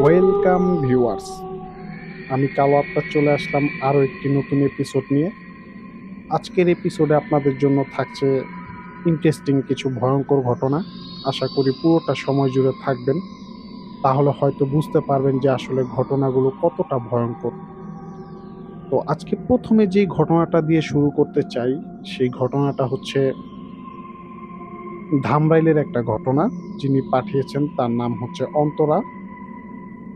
Welcome viewers, আমি কালো আত্মা চলে আসলাম আরও একটি নতুন এপিসোড নিয়ে। আজকের এপিসোডে আপনাদের জন্য থাকছে ইন্টারেস্টিং কিছু ভয়ঙ্কর ঘটনা। আশা করি পুরোটা সময় জুড়ে থাকবেন, তাহলে হয়তো বুঝতে পারবেন যে আসলে ঘটনাগুলো কতটা ভয়ঙ্কর। তো আজকে প্রথমে যেই ঘটনাটা দিয়ে শুরু করতে চাই, সেই ঘটনাটা হচ্ছে ধামরাইলের একটা ঘটনা। যিনি পাঠিয়েছেন তার নাম হচ্ছে অন্তরা।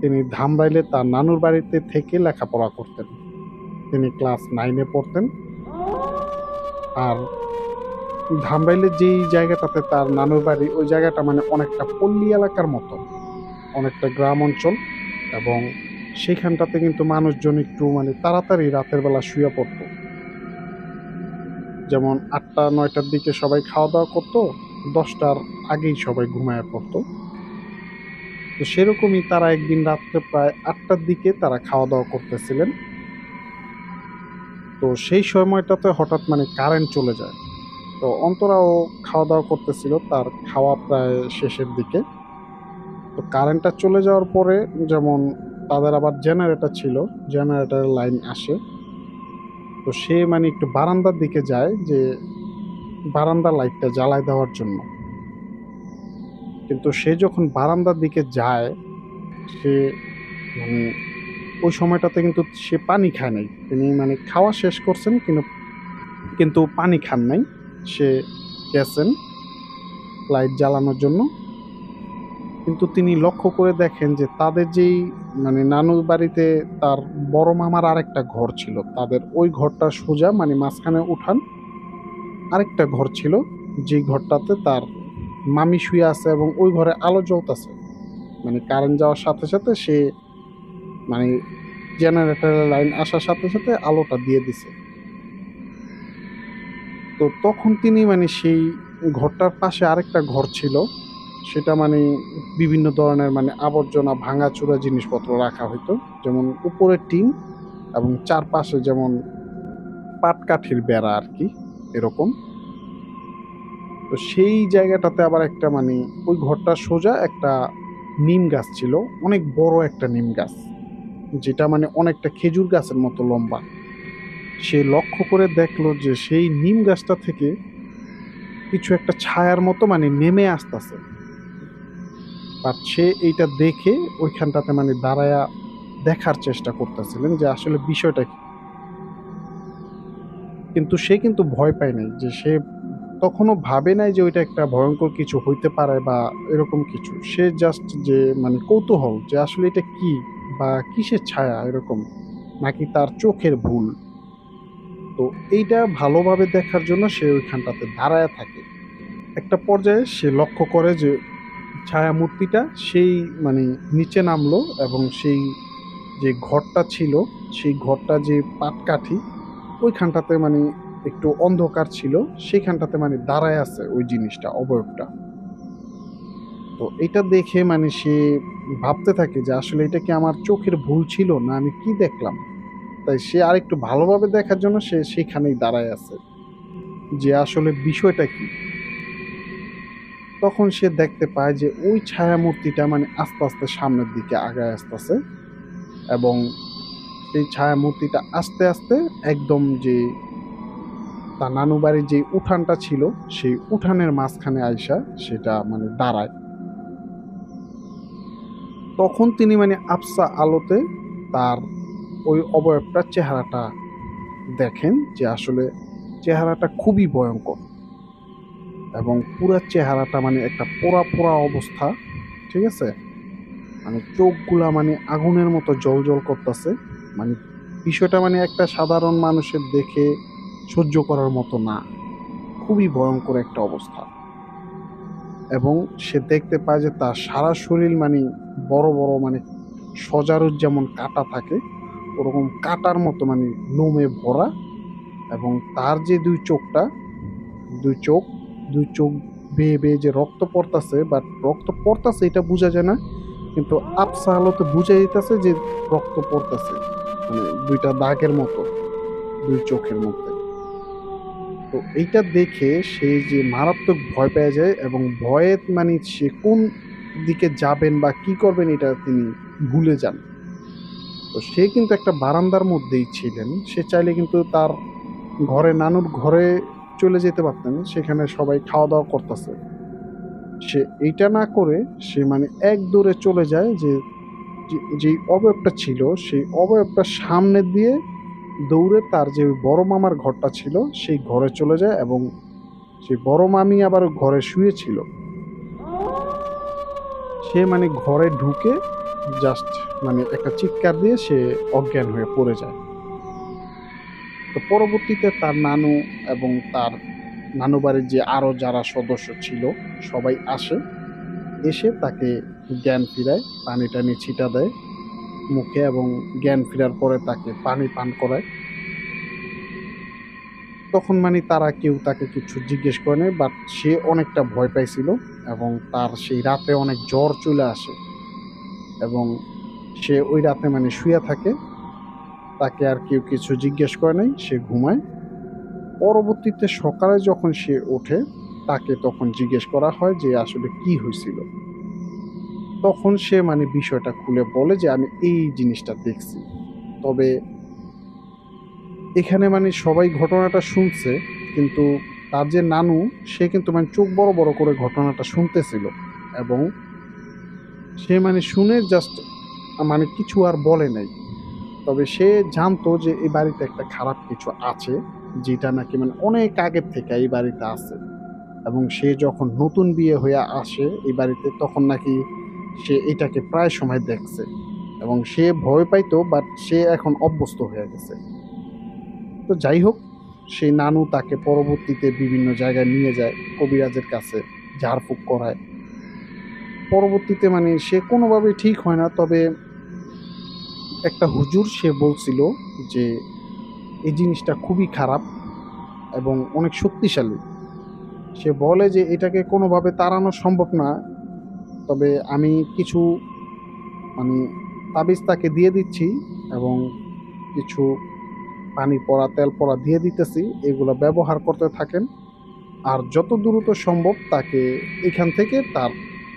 তিনি ধামরাইলে তার নানুর বাড়িতে থেকে লেখাপড়া করতেন। তিনি ক্লাস 9-এ পড়তেন। আর ধামরাইলের যেই জায়গাটাতে তার নানুর বাড়ি, ওই জায়গাটা মানে অনেকটা পল্লী এলাকার মতো, অনেকটা গ্রাম অঞ্চল। এবং সেইখানটাতে কিন্তু মানুষজন একটু মানে তাড়াতাড়ি রাতের বেলা শুয়ে পড়তো। যেমন 8টা-9টার দিকে সবাই খাওয়া দাওয়া করতো, 10টার আগেই সবাই ঘুমায় পড়তো। তো সেরকমই তারা একদিন রাত্রে প্রায় 8টার দিকে তারা খাওয়া দাওয়া করতেছিলেন। তো সেই সময়টাতে হঠাৎ মানে কারেন্ট চলে যায়। তো অন্তরাও খাওয়া দাওয়া করতেছিল, তার খাওয়া প্রায় শেষের দিকে। তো কারেন্টটা চলে যাওয়ার পরে যেমন তাদের আবার জেনারেটর ছিল, জেনারেটরের লাইন আসে। তো সে মানে একটু বারান্দার দিকে যায় যে বারান্দার লাইটটা জ্বালায় দেওয়ার জন্য। কিন্তু সে যখন বারান্দার দিকে যায়, সে মানে ওই সময়টাতে কিন্তু সে পানি খায় নাই। তিনি মানে খাওয়া শেষ করছেন কিন্তু পানি খান নাই। সে গেছেন লাইট জ্বালানোর জন্য। কিন্তু তিনি লক্ষ্য করে দেখেন যে তাদের যেই মানে নানুর বাড়িতে তার বড় মামার আরেকটা ঘর ছিল, তাদের ওই ঘরটা সোজা মানে মাঝখানে উঠান আরেকটা ঘর ছিল, যেই ঘরটাতে তার মামি শুয়ে আছে এবং ওই ঘরে আলো জ্বলতেছে। মানে কারেন্ট যাওয়ার সাথে সাথে সে মানে জেনারেটরের লাইন আসার সাথে সাথে আলোটা দিয়ে দিছে। তো তখন তিনি মানে সেই ঘরটার পাশে আরেকটা ঘর ছিল, সেটা মানে বিভিন্ন ধরনের মানে আবর্জনা ভাঙাচোরা জিনিসপত্র রাখা হইতো। যেমন উপরে টিন এবং চারপাশে যেমন পাটকাঠির বেড়া আর কি, এরকম। তো সেই জায়গাটাতে আবার একটা মানে ওই ঘরটার সোজা একটা নিম গাছ ছিল, অনেক বড় একটা নিম গাছ, যেটা মানে অনেকটা খেজুর গাছের মতো লম্বা। সে লক্ষ্য করে দেখলো যে সেই নিম গাছটা থেকে কিছু একটা ছায়ার মতো মানে নেমে আসতেছে। বাট সে এইটা দেখে ওইখানটাতে মানে দাঁড়ায়া দেখার চেষ্টা করতেছিলেন যে আসলে বিষয়টা কি। কিন্তু সে কিন্তু ভয় পায় নাই, যে সে তখনও ভাবে নাই যে ওইটা একটা ভয়ঙ্কর কিছু হইতে পারে বা এরকম কিছু। সে জাস্ট যে মানে কৌতূহল যে আসলে এটা কি বা কিসের ছায়া এরকম, নাকি তার চোখের ভুল। তো এইটা ভালোভাবে দেখার জন্য সে ওইখানটাতে দাঁড়ায় থাকে। একটা পর্যায়ে সে লক্ষ্য করে যে ছায়া মূর্তিটা সেই মানে নিচে নামলো এবং সেই যে ঘরটা ছিল, সেই ঘরটা যে পাটকাঠি, ওইখানটাতে মানে একটু অন্ধকার ছিল, সেখানটাতে মানে দাঁড়ায় আছে ওই জিনিসটা, অবয়বটা। তো এটা দেখে মানে সে ভাবতে থাকে যে আসলে এটা কি আমার চোখের ভুল ছিল, না আমি কি দেখলাম। তাই সে আরেকটু ভালোভাবে দেখার জন্য সে সেখানেই দাঁড়ায় আছে যে আসলে বিষয়টা কি। তখন সে দেখতে পায় যে ওই ছায়া মূর্তিটা মানে আস্তে আস্তে সামনের দিকে আগায় আসতেছে। এবং সেই ছায়া মূর্তিটা আস্তে আস্তে একদম যে তার নানু বাড়ির যে উঠানটা ছিল, সেই উঠানের মাঝখানে আইসা সেটা মানে দাঁড়ায়। তখন তিনি মানে আবছা আলোতে তার ওই অবয়বটার চেহারাটা দেখেন যে আসলে চেহারাটা খুবই ভয়ঙ্কর। এবং পুরা চেহারাটা মানে একটা পোড়া পোড়া অবস্থা, ঠিক আছে। মানে চোখগুলা মানে আগুনের মতো জ্বলজ্বল করতেছে। মানে বিষয়টা মানে একটা সাধারণ মানুষের দেখে সহ্য করার মতো না, খুবই ভয়ঙ্কর একটা অবস্থা। এবং সে দেখতে পায় যে তার সারা শরীর মানে বড় বড় মানে সজারুর যেমন কাঁটা থাকে, ওরকম কাঁটার মতো মানে লোমে ভরা। এবং তার যে দুই চোখ দুই চোখ বেয়ে বেয়ে যে রক্ত পড়তাছে, বাট রক্ত পড়তাছে এটা বোঝা যায় না, কিন্তু আবছা আলোতে বুঝা যেতেছে যে রক্ত পড়তাছে, মানে দুইটা দাগের মতো দুই চোখের মধ্যে। তো এইটা দেখে সে যে মারাত্মক ভয় পেয়ে যায় এবং ভয়ে মানে সে কোন দিকে যাবেন বা কি করবেন এটা তিনি ভুলে যান। তো সে কিন্তু একটা বারান্দার মধ্যেই ছিলেন। সে চাইলে কিন্তু তার নানুর ঘরে চলে যেতে পারতেন। সেখানে সবাই খাওয়া-দাওয়া করতেছে। সে এইটা না করে সে মানে এক দৌড়ে চলে যায় যেই অবয়বটা ছিল সেই অবয়বটার সামনে দিয়ে দৌড়ে তার যে বড় মামার ঘরটা ছিল সেই ঘরে চলে যায় এবং সেই বড় মামি আবার ঘরে শুয়েছিল। সে মানে ঘরে ঢুকে জাস্ট মানে একটা চিৎকার দিয়ে সে অজ্ঞান হয়ে পড়ে যায়। তো পরবর্তীতে তার নানু এবং তার নানু বাড়ির যে আরো যারা সদস্য ছিল সবাই আসে। এসে তাকে জ্ঞান ফিরায়, পানি-টানি ছিটা দেয় মুখে এবং জ্ঞান ফেরার পরে তাকে পানি পান করায়। তখন মানে তারা কেউ তাকে কিছু জিজ্ঞেস করে নাই, বাট সে অনেকটা ভয় পাইছিল এবং তার সেই রাতে অনেক জ্বর চলে আসে এবং সে ওই রাতে মানে শুয়ে থাকে। তাকে আর কেউ কিছু জিজ্ঞেস করে নাই, সে ঘুমায়। পরবর্তীতে সকালে যখন সে ওঠে তাকে তখন জিজ্ঞেস করা হয় যে আসলে কি হয়েছিল। তখন সে মানে বিষয়টা খুলে বলে যে আমি এই জিনিসটা দেখছি। তবে এখানে মানে সবাই ঘটনাটা শুনছে, কিন্তু তার যে নানু সে কিন্তু মানে চোখ বড় বড় করে ঘটনাটা শুনতেছিল এবং সে মানে শুনে জাস্ট মানে কিছু আর বলে নাই। তবে সে জানতো যে এই বাড়িতে একটা খারাপ কিছু আছে, যেটা নাকি মানে অনেক আগের থেকে এই বাড়িতে আছে এবং সে যখন নতুন বিয়ে হয়ে আসে এই বাড়িতে তখন নাকি সে এটাকে প্রায় সময় দেখছে এবং সে ভয় পাইতো, বাট সে এখন অভ্যস্ত হয়ে গেছে। তো যাই হোক, সেই নানু তাকে পরবর্তীতে বিভিন্ন জায়গায় নিয়ে যায়, কবিরাজের কাছে ঝাড়ফুঁক করায়। পরবর্তীতে মানে সে কোনোভাবেই ঠিক হয় না। তবে একটা হুজুর সে বলছিল যে এই জিনিসটা খুবই খারাপ এবং অনেক শক্তিশালী। সে বলে যে এটাকে কোনোভাবে তাড়ানো সম্ভব না। তবে আমি কিছু মানে তাবিজ তাকে দিয়ে দিচ্ছি এবং কিছু পানি পড়া, তেল পড়া দিয়ে দিতেছি। এগুলো ব্যবহার করতে থাকেন। আর যত দ্রুত সম্ভব তাকে এখান থেকে তার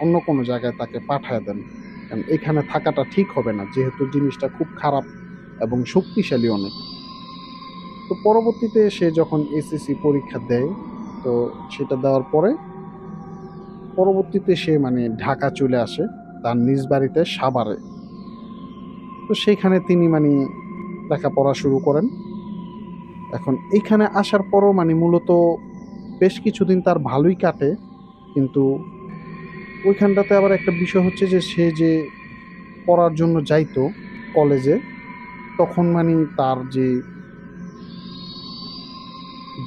অন্য কোনো জায়গায় তাকে পাঠায় দেন। কারণ এখানে থাকাটা ঠিক হবে না, যেহেতু জিনিসটা খুব খারাপ এবং শক্তিশালী অনেক। তো পরবর্তীতে সে যখন এসএসসি পরীক্ষা দেয়, তো সেটা দেওয়ার পরে পরবর্তীতে সে মানে ঢাকা চলে আসে তার নিজ বাড়িতে সাভারে। তো সেইখানে তিনি মানে লেখাপড়া শুরু করেন। এখন এইখানে আসার পরও মানে মূলত বেশ কিছুদিন তার ভালোই কাটে। কিন্তু ওইখানটাতে আবার একটা বিষয় হচ্ছে যে সে যে পড়ার জন্য যাইতো কলেজে, তখন মানে তার যে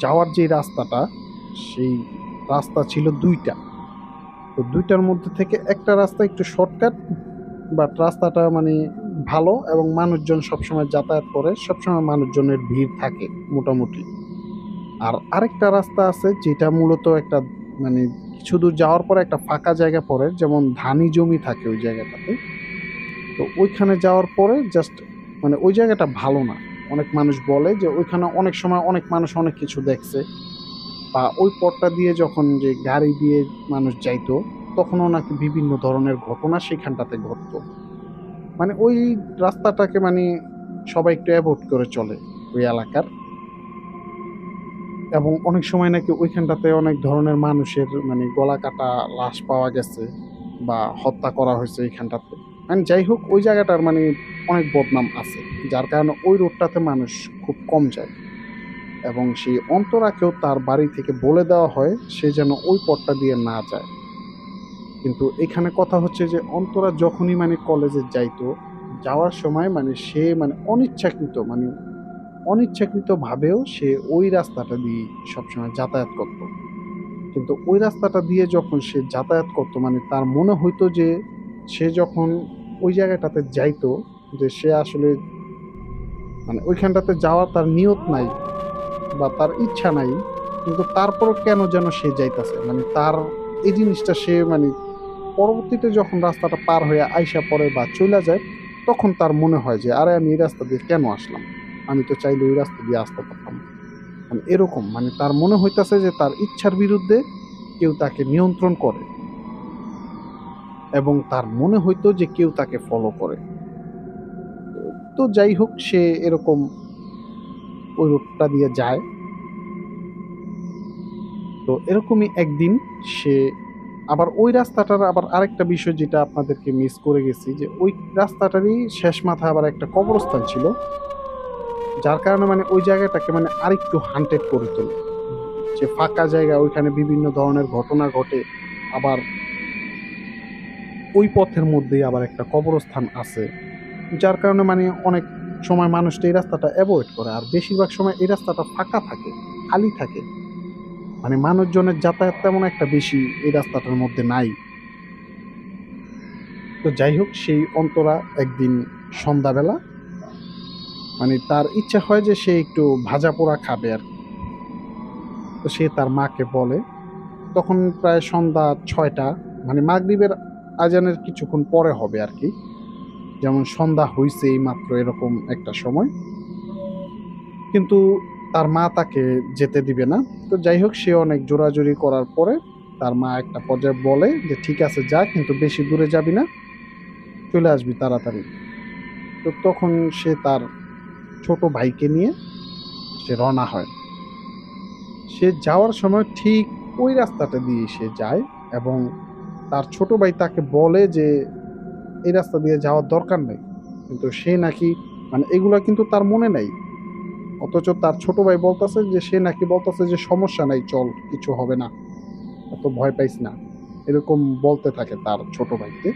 যাওয়ার যে রাস্তাটা, সেই রাস্তা ছিল ২ টা। তো ২ টার মধ্যে থেকে একটা রাস্তা একটু শর্টকাট, বাট রাস্তাটা মানে ভালো এবং মানুষজন সবসময় যাতায়াত করে। সবসময় মানুষজনের ভিড় থাকে মোটামুটি। আর আরেকটা রাস্তা আছে যেটা মূলত একটা মানে কিছু দূর যাওয়ার পরে একটা ফাঁকা জায়গা পড়ে, যেমন ধানি জমি থাকে ওই জায়গাটাতে। তো ওইখানে যাওয়ার পরে জাস্ট মানে ওই জায়গাটা ভালো না। অনেক মানুষ বলে যে ওইখানে অনেক সময় অনেক মানুষ অনেক কিছু দেখছে, বা ওই পথটা দিয়ে যখন যে গাড়ি দিয়ে মানুষ যাইতো তখনও নাকি বিভিন্ন ধরনের ঘটনা সেখানটাতে ঘটতো। মানে ওই রাস্তাটাকে মানে সবাই একটু অ্যাভয়েড করে চলে ওই এলাকার। এবং অনেক সময় নাকি ওইখানটাতে অনেক ধরনের মানুষের মানে গলা কাটা লাশ পাওয়া গেছে বা হত্যা করা হয়েছে এইখানটাতে। যাই হোক, ওই জায়গাটার মানে অনেক বদনাম আছে, যার কারণে ওই রোডটাতে মানুষ খুব কম যায় এবং সেই অন্তরাকেও তার বাড়ি থেকে বলে দেওয়া হয় সে যেন ওই পথটা দিয়ে না যায়। কিন্তু এখানে কথা হচ্ছে যে অন্তরা যখনই মানে কলেজে যাইতো, যাওয়ার সময় মানে সে মানে অনিচ্ছাকৃতভাবেও সে ওই রাস্তাটা দিয়ে সবসময় যাতায়াত করত। কিন্তু ওই রাস্তাটা দিয়ে যখন সে যাতায়াত করত মানে তার মনে হইতো যে সে যখন ওই জায়গাটাতে যাইতো, যে সে আসলে মানে ওইখানটাতে যাওয়ার তার নিয়ত নাই বা তার ইচ্ছা নাই, কিন্তু তারপরও কেন যেন সে যাইতাছে। মানে তার এই জিনিসটা সে মানে পরবর্তীতে যখন রাস্তাটা পার হয়ে আইসা পড়ে বা চইলা যায়, তখন তার মনে হয় যে আরে আমি এই রাস্তা দিয়ে কেন আসলাম? আমি তো চাইলে ওই রাস্তা দিয়ে আসতে পারতাম। মানে এরকম মানে তার মনে হইতাছে যে তার ইচ্ছার বিরুদ্ধে কেউ তাকে নিয়ন্ত্রণ করে, এবং তার মনে হইতো যে কেউ তাকে ফলো করে। তো যাই হোক, সে এরকম ওই রোডটা দিয়ে যায়। তো এরকমই একদিন সে আবার ওই রাস্তাটার আবার আরেকটা বিষয় যেটা আপনাদেরকে মিস করে গেছি, যে ওই রাস্তাটারই শেষ মাথায় আবার একটা কবরস্থান ছিল, যার কারণে মানে ওই জায়গাটাকে মানে আরেকটু হান্টেড করে তোলে। যে ফাঁকা জায়গা, ওইখানে বিভিন্ন ধরনের ঘটনা ঘটে। আবার ওই পথের মধ্যেই আবার একটা কবরস্থান আছে, যার কারণে মানে অনেক সময় মানুষটা এই রাস্তাটা অ্যাভয়েড করে। আর বেশিরভাগ সময় এই রাস্তাটা ফাঁকা থাকে, খালি থাকে, মানে মানুষজনের যাতায়াত তেমন একটা বেশি এই রাস্তাটার মধ্যে নাই। তো যাই হোক, সেই অন্তরা একদিন সন্ধ্যাবেলা মানে তার ইচ্ছা হয় যে সে একটু ভাজা পোড়া খাবে আর কি। তো সে তার মাকে বলে, তখন প্রায় সন্ধ্যা 6টা, মানে মাগরিবের আজানের কিছুক্ষণ পরে হবে আর কি, যেমন সন্ধ্যা হইছে এই মাত্র এরকম একটা সময়। কিন্তু তার মা তাকে যেতে দিবে না। তো যাই হোক, সে অনেক জোরাজুরি করার পরে তার মা একটা পর্যায়ে বলে যে ঠিক আছে যা, কিন্তু বেশি দূরে যাবি না, চলে আসবি তাড়াতাড়ি। তো তখন সে তার ছোট ভাইকে নিয়ে সে রওনা হয়। সে যাওয়ার সময় ঠিক ওই রাস্তাটা দিয়ে সে যায়, এবং তার ছোট ভাই তাকে বলে যে এই রাস্তা দিয়ে যাওয়ার দরকার নেই, কিন্তু সে নাকি মানে এগুলা কিন্তু তার মনে নাই। অথচ তার ছোট ভাই বলতেছে যে সে নাকি বলতেছে যে সমস্যা নাই, চল, কিছু হবে না, এত ভয় পাইস না, এরকম বলতে থাকে তার ছোট ভাইকে।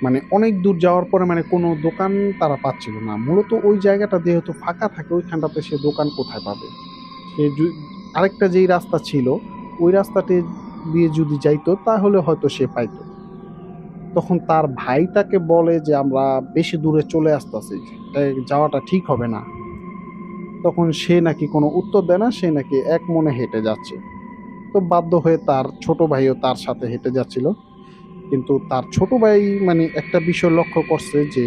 মানে অনেক দূর যাওয়ার পরে মানে কোনো দোকান তারা পাচ্ছিল না। মূলত ওই জায়গাটা যেহেতু ফাঁকা থাকে, ওইখানটাতে সে দোকান কোথায় পাবে? সে আরেকটা যেই রাস্তা ছিল, ওই রাস্তাটি দিয়ে যদি যাইতো তাহলে হয়তো সে পাইতো। তখন তার ভাই তাকে বলে যে আমরা বেশি দূরে চলে আসতেছি, যাওয়াটা ঠিক হবে না। তখন সে নাকি কোনো উত্তর দেয় না, সে নাকি এক মনে হেঁটে যাচ্ছে। তো বাধ্য হয়ে তার ছোট ভাইও তার সাথে হেঁটে যাচ্ছিল। কিন্তু তার ছোট ভাই মানে একটা বিষয় লক্ষ্য করছে যে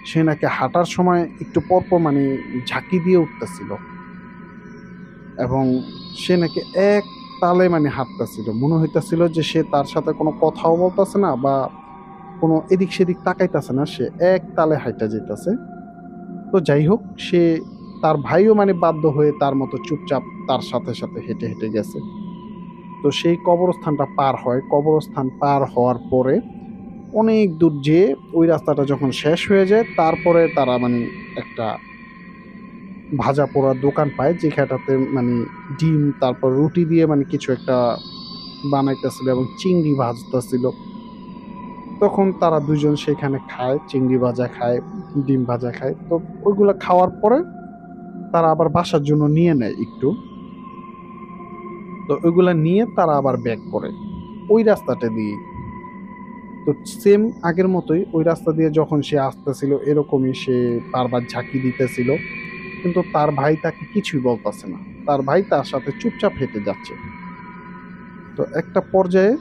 সে নাকি হাঁটার সময় একটু পরপর মানে ঝাঁকি দিয়ে উঠতেছিল, এবং সে নাকি এক তালে মানে হাঁটতেছিল, মনে হইতেছিল যে সে তার সাথে কোনো কথাও বলতেছে না বা কোনো এদিক সেদিক তাকাইতেছে না, সে এক তালে হাইটা যেতেছে। তো যাই হোক, সে তার ভাইও মানে বাধ্য হয়ে তার মতো চুপচাপ তার সাথে সাথে হেঁটে হেঁটে গেছে। তো সেই কবরস্থানটা পার হয়। কবরস্থান পার হওয়ার পরে অনেক দূর যেয়ে ওই রাস্তাটা যখন শেষ হয়ে যায়, তারপরে তারা মানে একটা ভাজা পোড়ার দোকান পায়, যেখানটাতে মানে ডিম তারপর রুটি দিয়ে মানে কিছু একটা বানাইতেছিল এবং চিংড়ি ভাজতেছিল। তখন তারা দুজন সেখানে খায়, চিংড়ি ভাজা খায়, ডিম ভাজা খায়। তো ওইগুলো খাওয়ার পরে তারা আবার বাসার জন্য নিয়ে নেয় একটু। তো ওইগুলা নিয়ে তারা আবার ব্যাক করে ওই রাস্তাটা দিয়ে। তো সেম আগের মতোই ওই রাস্তা দিয়ে যখন সে আসতেছিল, এরকমই সে বারবার ঝাঁকি দিতেছিল, কিন্তু তার ভাই তাকে কিছুই বলতেছে না। তার ভাই তার সাথে চুপচাপ হেঁটে যাচ্ছে। তো একটা পর্যায়ে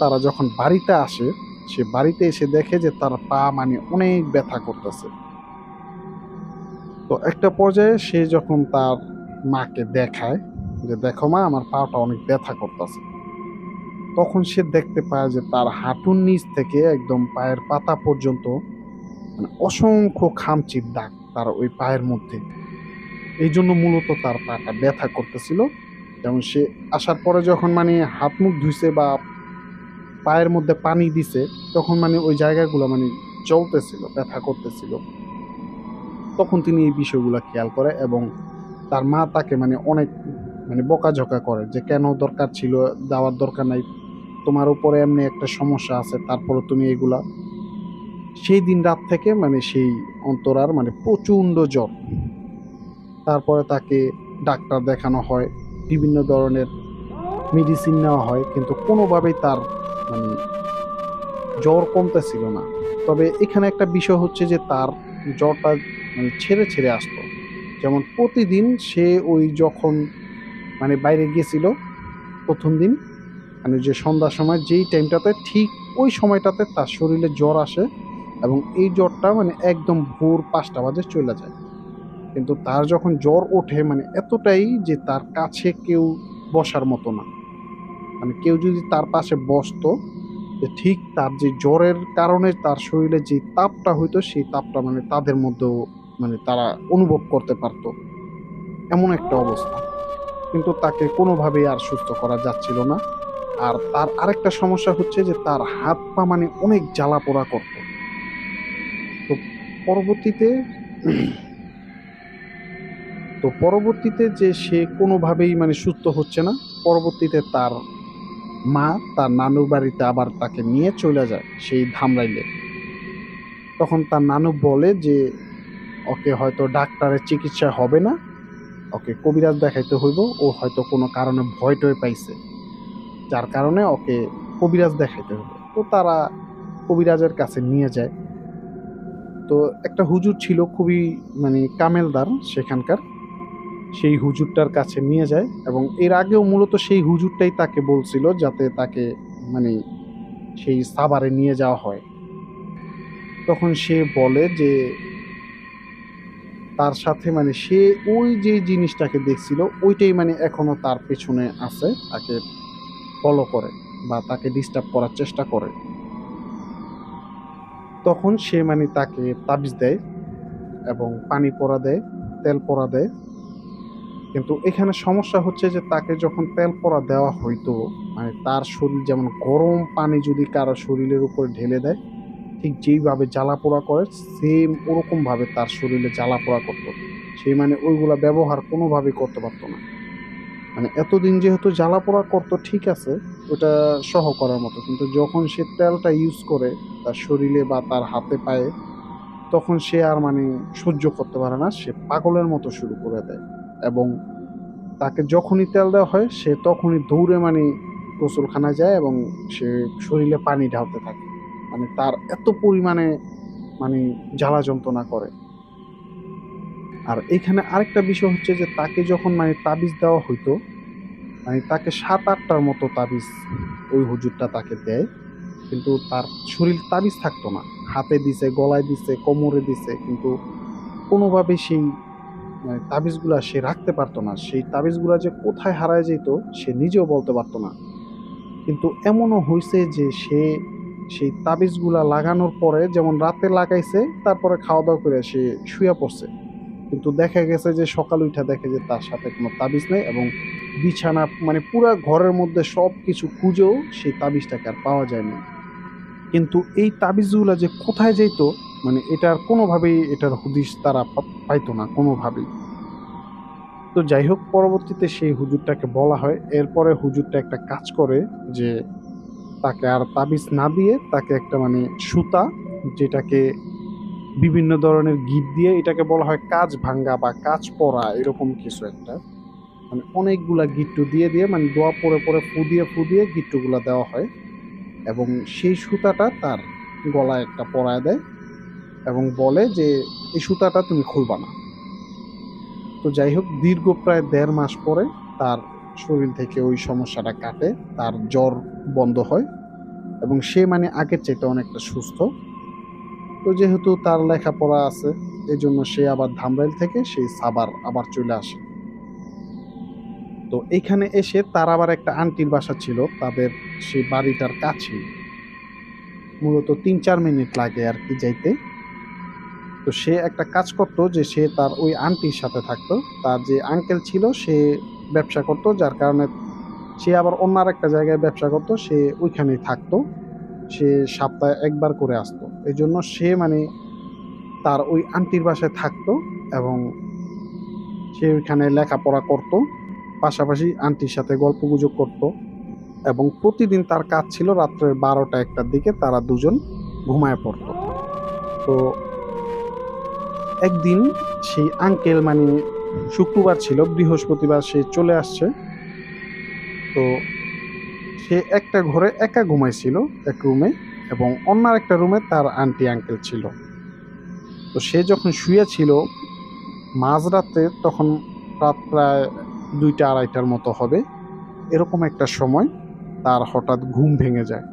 তারা যখন বাড়িতে আসে, সে বাড়িতে এসে দেখে যে তার পা মানে অনেক ব্যথা করতেছে। তো একটা পর্যায়ে সে যখন তার মাকে দেখায় যে দেখো মা, আমার পাটা অনেক ব্যথা করতেছে, তখন সে দেখতে পায় যে তার হাঁটুর নিচ থেকে একদম পায়ের পাতা পর্যন্ত মানে অসংখ্য খামচির দাগ তার ওই পায়ের মধ্যে। এই জন্য মূলত তার পাটা ব্যথা করতেছিল। যেমন সে আসার পরে যখন মানে হাত মুখ ধুইছে বা পায়ের মধ্যে পানি দিছে, তখন মানে ওই জায়গাগুলো মানে জ্বলতেছিল, ব্যথা করতেছিল। তখন তিনি এই বিষয়গুলো খেয়াল করে, এবং তার মা তাকে মানে অনেক মানে বকাঝকা করে যে কেন দরকার ছিল, দেওয়ার দরকার নাই, তোমার উপরে এমনি একটা সমস্যা আছে, তারপরে তুমি এগুলা। সেই দিন রাত থেকে মানে সেই অন্তরার মানে প্রচণ্ড জ্বর। তারপরে তাকে ডাক্তার দেখানো হয়, বিভিন্ন ধরনের মেডিসিন নেওয়া হয়, কিন্তু কোনোভাবেই তার মানে জ্বর কমতেছিল না। তবে এখানে একটা বিষয় হচ্ছে যে তার জ্বরটা মানে ছেড়ে ছেড়ে আসতো। যেমন প্রতিদিন সে ওই যখন মানে বাইরে গেছিল প্রথম দিন, মানে যে সন্ধ্যার সময় যেই টাইমটাতে, ঠিক ওই সময়টাতে তার শরীরে জ্বর আসে, এবং এই জ্বরটা মানে একদম ভোর 5টা বাজে চলে যায়। কিন্তু তার যখন জ্বর ওঠে মানে এতটাই যে তার কাছে কেউ বসার মতো না। মানে কেউ যদি তার পাশে বসতো, যে ঠিক তার যে জ্বরের কারণে তার শরীরে যে তাপটা হইতো সেই তাপটা মানে তাদের মধ্যেও মানে তারা অনুভব করতে পারতো। এমন একটা অবস্থা। কিন্তু তাকে কোনোভাবেই আর সুস্থ করা যাচ্ছিল না। আর তার আরেকটা সমস্যা হচ্ছে যে তার হাত-পা মানে অনেক জ্বালা-পোড়া করত। তো পরবর্তীতে পরবর্তীতে যে সে কোনোভাবেই মানে সুস্থ হচ্ছে না। পরবর্তীতে তার মা তার নানুর বাড়িতে আবার তাকে নিয়ে চইলা যায় সেই ধামরাইলে। তখন তার নানু বলে যে, "ওকে হয়তো ডাক্তারের চিকিৎসায় হবে না। ওকে কবিরাজ দেখাইতে হইব। ও হয়তো কোনো কারণে ভয়-টয় পাইছে। যার কারণে ওকে কবিরাজ দেখাইতে হবে।" তো তারা কবিরাজের কাছে নিয়ে যায়। তো একটা হুজুর ছিল খুবই মানে কামেলদার সেখানকার। সেই হুজুরটার কাছে নিয়ে যায় এবং এর আগেও মূলত সেই হুজুরটাই তাকে বলছিল যাতে তাকে মানে সেই সাভারে নিয়ে যাওয়া হয়। তখন সে বলে যে তার সাথে মানে সে ওই যে জিনিসটাকে দেখছিল ওইটাই মানে এখনো তার পেছনে আছে, তাকে ফলো করে বা তাকে ডিস্টার্ব করার চেষ্টা করে। তখন সে মানে তাকে তাবিজ দেয় এবং পানি পড়া দেয়, তেল পড়া দেয়। কিন্তু এখানে সমস্যা হচ্ছে যে তাকে যখন তেল পড়া দেওয়া হইতো মানে তার শরীর যেমন গরম পানি যদি কারো শরীরের উপর ঢেলে দেয় ঠিক যেইভাবে জ্বালাপোড়া করে সেম ওরকম ভাবে তার শরীরে জ্বালাপোড়া করতো। সে মানে ওইগুলা ব্যবহার কোনোভাবেই করতে পারতো না। মানে এতদিন যেহেতু জ্বালাপোড়া করতো ঠিক আছে, ওটা সহ করার মতো। কিন্তু যখন সে তেলটা ইউজ করে তার শরীরে বা তার হাতে পায়ে, তখন সে আর মানে সহ্য করতে পারে না। সে পাগলের মতো শুরু করে দেয় এবং তাকে যখনই তেল দেওয়া হয় সে তখনই দৌড়ে মানে গোসলখানায় যায় এবং সে শরীরে পানি ঢালতে থাকে। মানে তার এত পরিমাণে মানে জ্বালা যন্ত্রণা করে। আর এখানে আরেকটা বিষয় হচ্ছে যে তাকে যখন মানে তাবিজ দেওয়া হইতো, মানে তাকে ৭-৮ টার মতো তাবিজ ওই হুজুরটা তাকে দেয়। কিন্তু তার শরীর তাবিজ থাকতো না। হাতে দিছে, গলায় দিছে, কোমরে দিছে কিন্তু কোনোভাবেই সেই মানে তাবিজগুলা সে রাখতে পারতো না। সেই তাবিজগুলা যে কোথায় হারায় যেত সে নিজেও বলতে পারতো না। কিন্তু এমনও হইছে যে সে সেই তাবিজগুলা লাগানোর পরে যেমন রাতে লাগাইছে তারপরে খাওয়া-দাওয়া করে সে শুইয়া পড়ছে। কিন্তু দেখা গেছে যে সকালে উইঠা দেখে যে তার সাথে কোনো তাবিজ নেই এবং বিছানা মানে পুরা ঘরের মধ্যে সবকিছু খুঁজেও সেই তাবিজটাকে আর পাওয়া যায়নি। কিন্তু এই তাবিজগুলা যে কোথায় যাইতো মানে এটার কোনোভাবেই এটার হুদিস তারা পাইতো না কোনোভাবেই। তো যাই হোক পরবর্তীতে সেই হুজুরটাকে বলা হয়। এরপরে হুজুরটা একটা কাজ করে যে তাকে আর তাবিজ না দিয়ে তাকে একটা মানে সুতা যেটাকে বিভিন্ন ধরনের গিঁট দিয়ে এটাকে বলা হয় কাঁচ ভাঙ্গা বা কাঁচ পড়া এরকম কিছু একটা। মানে অনেকগুলা গিট্টু দিয়ে মানে দোয়া পড়ে ফু দিয়ে গিট্টুগুলা দেওয়া হয় এবং সেই সুতাটা তার গলায় একটা পরায় দেয় এবং বলে যে এই সুতাটা তুমি খুলবা না। তো যাই হোক দীর্ঘ প্রায় ১.৫ মাস পরে তার শরীর থেকে ওই সমস্যাটা কাটে। তার জ্বর বন্ধ হয় এবং সে মানে আগের চাইতে অনেকটা সুস্থ। তো যেহেতু তার লেখাপড়া আছে এজন্য সে আবার ধামরাইল থেকে সেই সাভার আবার চলে আসে। তো এইখানে এসে তার আবার একটা আন্টির বাসা ছিল তাদের সেই বাড়িটার কাছেই। মূলত ৩-৪ মিনিট লাগে আরকি যাইতে। তো সে একটা কাজ করতো যে সে তার ওই আন্টির সাথে থাকতো। তার যে আঙ্কেল ছিল সে ব্যবসা করতো যার কারণে সে আবার অন্য আরেকটা জায়গায় ব্যবসা করতো। সে ওইখানেই থাকতো। সে সপ্তাহে ১ বার করে আসতো। এজন্য সে মানে তার ওই আন্টির বাসায় থাকতো এবং সে ওইখানে লেখাপড়া করতো। পাশাপাশি আন্টির সাথে গল্পগুজব করতো এবং প্রতিদিন তার কাজ ছিল রাত্রের ১২টা-১টার দিকে তারা দুজন ঘুমায়ে পড়তো। তো একদিন সেই আঙ্কেল মানে শুক্রবার ছিল, বৃহস্পতিবার সে চলে আসছে। তো সে একটা ঘরে একা ঘুমাইছিল এক রুমে এবং অন্য আরেকটা রুমে তার আন্টি আঙ্কেল ছিল। তো সে যখন শুয়ে ছিল মাঝরাতে তখন রাত প্রায় ২টা-২.৫টার মতো হবে। এরকম একটা সময় তার হঠাৎ ঘুম ভেঙে যায়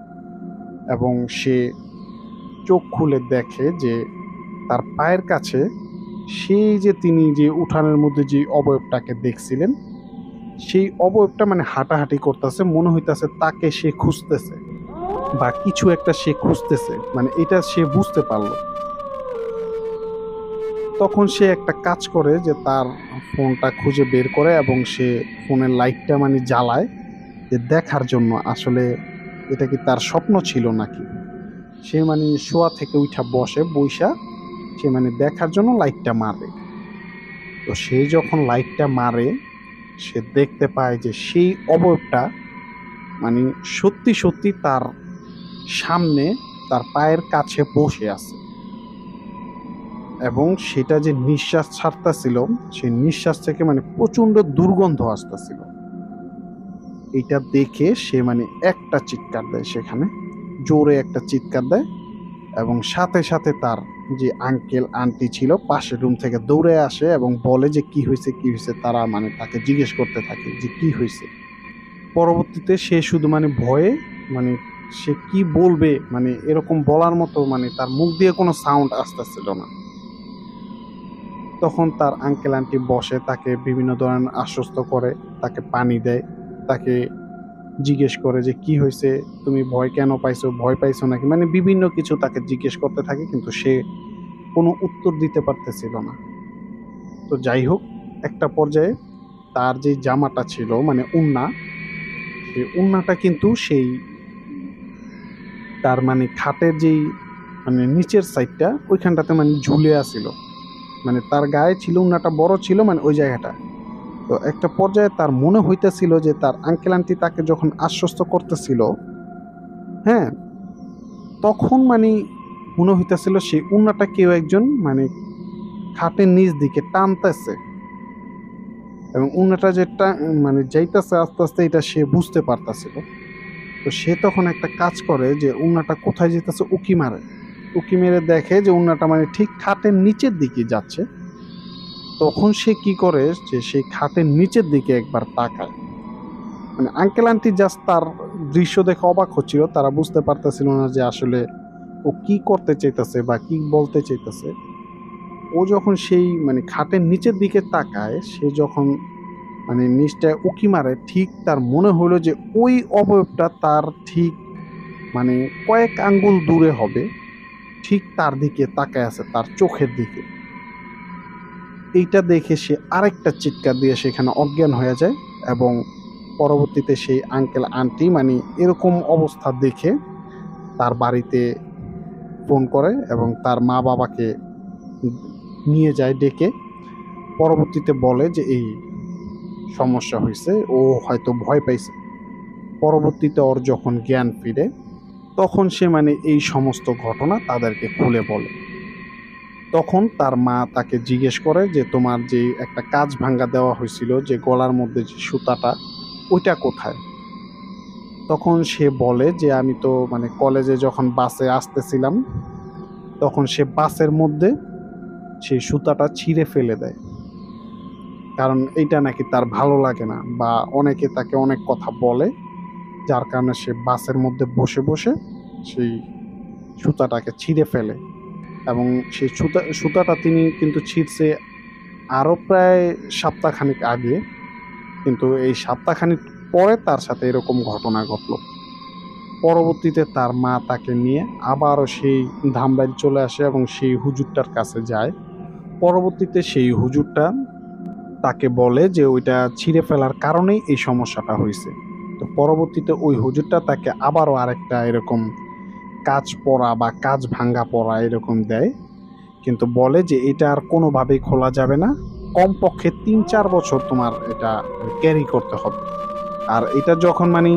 এবং সে চোখ খুলে দেখে যে তার পায়ের কাছে সেই যে তিনি যে উঠানের মধ্যে যে অবয়বটাকে দেখছিলেন, সেই অবয়বটা মানে হাঁটাহাঁটি করতেছে, মনে হইতাছে তাকে সে খুঁজতেছে বা কিছু একটা সে খুঁজতেছে, মানে এটা সে বুঝতে পারলো। তখন সে একটা কাজ করে যে তার ফোনটা খুঁজে বের করে এবং সে ফোনের লাইটটা মানে জ্বালায়, যে দেখার জন্য আসলে এটা কি তার স্বপ্ন ছিল নাকি। সে মানে শোয়া থেকে উঠা বসে, বইসা সে মানে দেখার জন্য লাইটটা মারে। তো সে যখন লাইটটা মারে, সে দেখতে পায় যে সেই অবয়বটা মানে সত্যি সত্যি তার সামনে, তার পায়ের কাছে বসে আছে, এবং সেটা যে নিঃশ্বাস ছাড়তেছিল, সেই নিঃশ্বাস থেকে মানে প্রচন্ড দুর্গন্ধ আসতেছিল। এটা দেখে সে মানে একটা চিৎকার দেয়, সেখানে জোরে একটা চিৎকার দেয়, এবং সাথে সাথে তার যে আঙ্কেল আন্টি ছিল পাশের রুম থেকে দৌড়ে আসে এবং বলে যে কি হয়েছে কি হয়েছে। তারা মানে তাকে জিজ্ঞেস করতে থাকে যে কি হয়েছে। পরবর্তীতে সে শুধু মানে ভয়ে, মানে সে কি বলবে মানে এরকম বলার মতো মানে তার মুখ দিয়ে কোনো সাউন্ড আসতেছিল না। তখন তার আঙ্কেল আন্টি বসে তাকে বিভিন্ন ধরনের আশ্বস্ত করে, তাকে পানি দেয়, তাকে জিজ্ঞেস করে যে কি হয়েছে, তুমি ভয় কেন পাইছো, ভয় পাইছো নাকি, মানে বিভিন্ন কিছু তাকে জিজ্ঞেস করতে থাকে, কিন্তু সে কোনো উত্তর দিতে পারতেছিল না। তো যাই হোক, একটা পর্যায়ে তার যে জামাটা ছিল মানে উন্না, সেই উন্নাটা কিন্তু সেই তার মানে খাটের যেই মানে নিচের সাইডটা ওইখানটাতে মানে ঝুলে আসিল, মানে তার গায়ে ছিল উন্নাটা বড় ছিল মানে ওই জায়গাটা। তো একটা পর্যায়ে তার মনে হইতেছিল যে তার আঙ্কেল আন্টি তাকে যখন আশ্বস্ত করতেছিল, হ্যাঁ, তখন মানে মনে হইতেছিল সেই উন্নাটা কেউ একজন মানে খাটের নিচ দিকে টানতেছে, এবং উন্নাটা যেটা মানে যাইতেছে আস্তে আস্তে, এটা সে বুঝতে পারতেছিল। তো সে তখন একটা কাজ করে যে উন্নাটা কোথায় যেতেছে উকি মারে, উকি মেরে দেখে যে উন্নাটা মানে ঠিক খাটের নিচের দিকে যাচ্ছে। তখন সে কি করে যে সেই খাটের নিচের দিকে একবার তাকায়। মানে আঙ্কেল আন্টি জাস্ট তার দৃশ্য দেখে অবাক হচ্ছিল, তারা বুঝতে পারতেছিল না যে আসলে ও কি করতে চাইতেছে বা কি বলতে চাইতেছে। ও যখন সেই মানে খাটের নিচের দিকে তাকায়, সে যখন মানে নিচটায় উকি মারে, ঠিক তার মনে হলো যে ওই অবয়বটা তার ঠিক মানে কয়েক আঙ্গুল দূরে হবে, ঠিক তার দিকে তাকায় আছে, তার চোখের দিকে। এইটা দেখে সে আরেকটা চিৎকার দিয়ে সেখানে অজ্ঞান হয়ে যায়, এবং পরবর্তীতে সেই আঙ্কেল আন্টি মানে এরকম অবস্থা দেখে তার বাড়িতে ফোন করে এবং তার মা বাবাকে নিয়ে যায় ডেকে। পরবর্তীতে বলে যে এই সমস্যা হয়েছে, ও হয়তো ভয় পাইছে। পরবর্তীতে ওর যখন জ্ঞান ফিরে, তখন সে মানে এই সমস্ত ঘটনা তাদেরকে খুলে বলে। তখন তার মা তাকে জিজ্ঞেস করে যে তোমার যে একটা কাজ ভাঙ্গা দেওয়া হয়েছিল, যে গলার মধ্যে যে সুতাটা, ওইটা কোথায়। তখন সে বলে যে আমি তো মানে কলেজে যখন বাসে আসতেছিলাম, তখন সে বাসের মধ্যে সেই সুতাটা ছিঁড়ে ফেলে দেয়, কারণ এইটা নাকি তার ভালো লাগে না, বা অনেকে তাকে অনেক কথা বলে, যার কারণে সে বাসের মধ্যে বসে বসে সেই সুতাটাকে ছিঁড়ে ফেলে। এবং সেই সুতাটা তিনি কিন্তু ছিঁড়ছে আরও প্রায় সপ্তাহখানেক আগে, কিন্তু এই সপ্তাহখানেক পরে তার সাথে এরকম ঘটনা ঘটলো। পরবর্তীতে তার মা তাকে নিয়ে আবারও সেই ধামরাইল চলে আসে এবং সেই হুজুরটার কাছে যায়। পরবর্তীতে সেই হুজুরটা তাকে বলে যে ওইটা ছিঁড়ে ফেলার কারণেই এই সমস্যাটা হয়েছে। তো পরবর্তীতে ওই হুজুরটা তাকে আবারও আরেকটা এরকম কাজ পড়া বা কাজ ভাঙ্গা পড়া এরকম দেয়, কিন্তু বলে যে এটা আর কোনোভাবেই খোলা যাবে না, কমপক্ষে ৩-৪ বছর তোমার এটা ক্যারি করতে হবে। আর এটা যখন মানে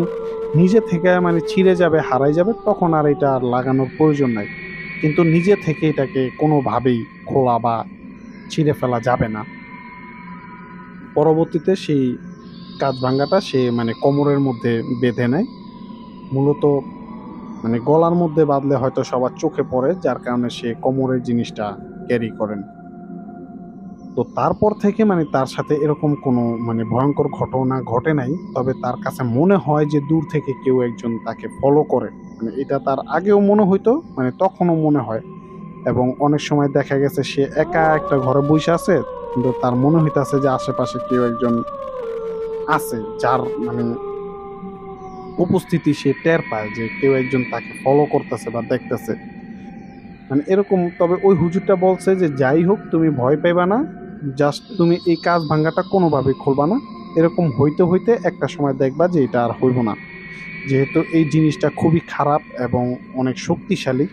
নিজে থেকে মানে ছিঁড়ে যাবে, হারাই যাবে, তখন আর এটা আর লাগানোর প্রয়োজন নাই, কিন্তু নিজে থেকে এটাকে কোনোভাবেই খোলা বা ছিঁড়ে ফেলা যাবে না। পরবর্তীতে সেই কাজ ভাঙ্গাটা সে মানে কোমরের মধ্যে বেঁধে নেয়, মূলত মানে গলার মধ্যে বাঁধলে হয়তো সবার চোখে পড়ে, যার কারণে সে কোমরের জিনিসটা ক্যারি করেন। তো তারপর থেকে মানে তার সাথে এরকম কোনো মানে ভয়ঙ্কর ঘটনা ঘটে নাই, তবে তার কাছে মনে হয় যে দূর থেকে কেউ একজন তাকে ফলো করে। মানে এটা তার আগেও মনে হইতো, মানে তখনও মনে হয় এবং অনেক সময় দেখা গেছে সে একা একটা ঘরে বসে আছে, কিন্তু তার মনে হইতাছে যে আশেপাশে কেউ একজন আছে, যার মানে উপস্থিতি সে টের পায়, যে কেউ একজন তাকে ফলো করতেছে বা দেখতেছে, মানে এরকম। তবে ওই হুজুরটা বলছে যে যাই হোক তুমি ভয় পাইবা না, জাস্ট তুমি এই কাজ ভাঙ্গাটা কোনোভাবে খুলবা না। এরকম হইতে হইতে একটা সময় দেখবা যে এটা আর হইব না, যেহেতু এই জিনিসটা খুবই খারাপ এবং অনেক শক্তিশালী।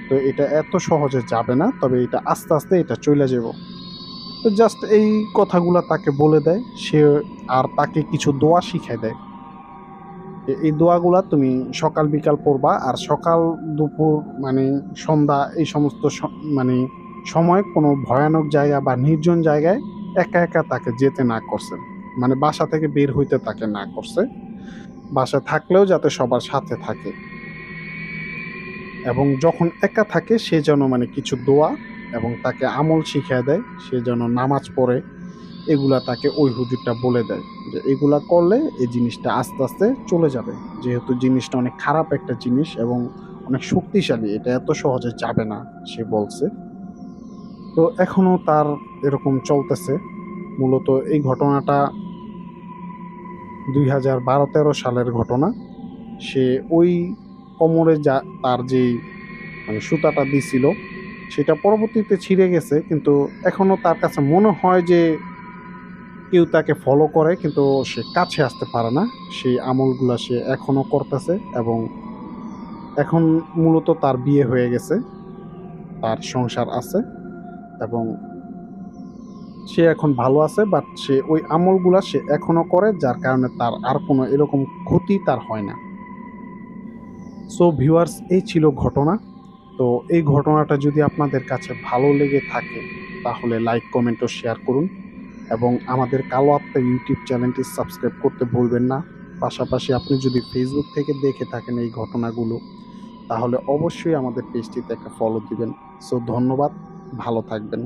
তো এটা এত সহজে যাবে না, তবে এটা আস্তে আস্তে এটা চলে যাব। তো জাস্ট এই কথাগুলা তাকে বলে দেয় সে, আর তাকে কিছু দোয়া শিখায় দেয়। এই দোয়াগুলা তুমি সকাল বিকাল পড়বা, আর সকাল দুপুর মানে সন্ধ্যা এই সমস্ত মানে সময় কোনো ভয়ানক জায়গা বা নির্জন জায়গায় একা একা তাকে যেতে না করছে, মানে বাসা থেকে বের হইতে তাকে না করছে। বাসা থাকলেও যাতে সবার সাথে থাকে, এবং যখন একা থাকে সে যেন মানে কিছু দোয়া এবং তাকে আমল শিখিয়ে দেয়, সে যেন নামাজ পড়ে। এগুলা তাকে ওই হুজুরটা বলে দেয় যে এগুলা করলে এই জিনিসটা আস্তে আস্তে চলে যাবে, যেহেতু জিনিসটা অনেক খারাপ একটা জিনিস এবং অনেক শক্তিশালী, এটা এত সহজে যাবে না সে বলছে। তো এখনো তার এরকম চলতেছে। মূলত এই ঘটনাটা 2012-13 সালের ঘটনা। সে ওই কোমরে যা তার যেই মানে সুতাটা দিছিল সেটা পরবর্তীতে ছিঁড়ে গেছে, কিন্তু এখনো তার কাছে মনে হয় যে কেউ তাকে ফলো করে, কিন্তু সে কাছে আসতে পারে না। সেই আমলগুলা সে এখনো করতেছে, এবং এখন মূলত তার বিয়ে হয়ে গেছে, তার সংসার আছে, এবং সে এখন ভালো আছে। বাট সে ওই আমলগুলা সে এখনো করে, যার কারণে তার আর কোনো এরকম ক্ষতি তার হয় না। সো ভিউয়ার্স, এই ছিল ঘটনা। তো এই ঘটনাটা যদি আপনাদের কাছে ভালো লেগে থাকে তাহলে লাইক কমেন্ট ও শেয়ার করুন, এবং আমাদের কালো আত্মা ইউটিউব চ্যানেলটি সাবস্ক্রাইব করতে ভুলবেন না। পাশাপাশি আপনি যদি ফেসবুক থেকে দেখে থাকেন এই ঘটনাগুলো, তাহলে অবশ্যই আমাদের পেজটিতে একটা ফলো দিবেন। সো ধন্যবাদ, ভালো থাকবেন।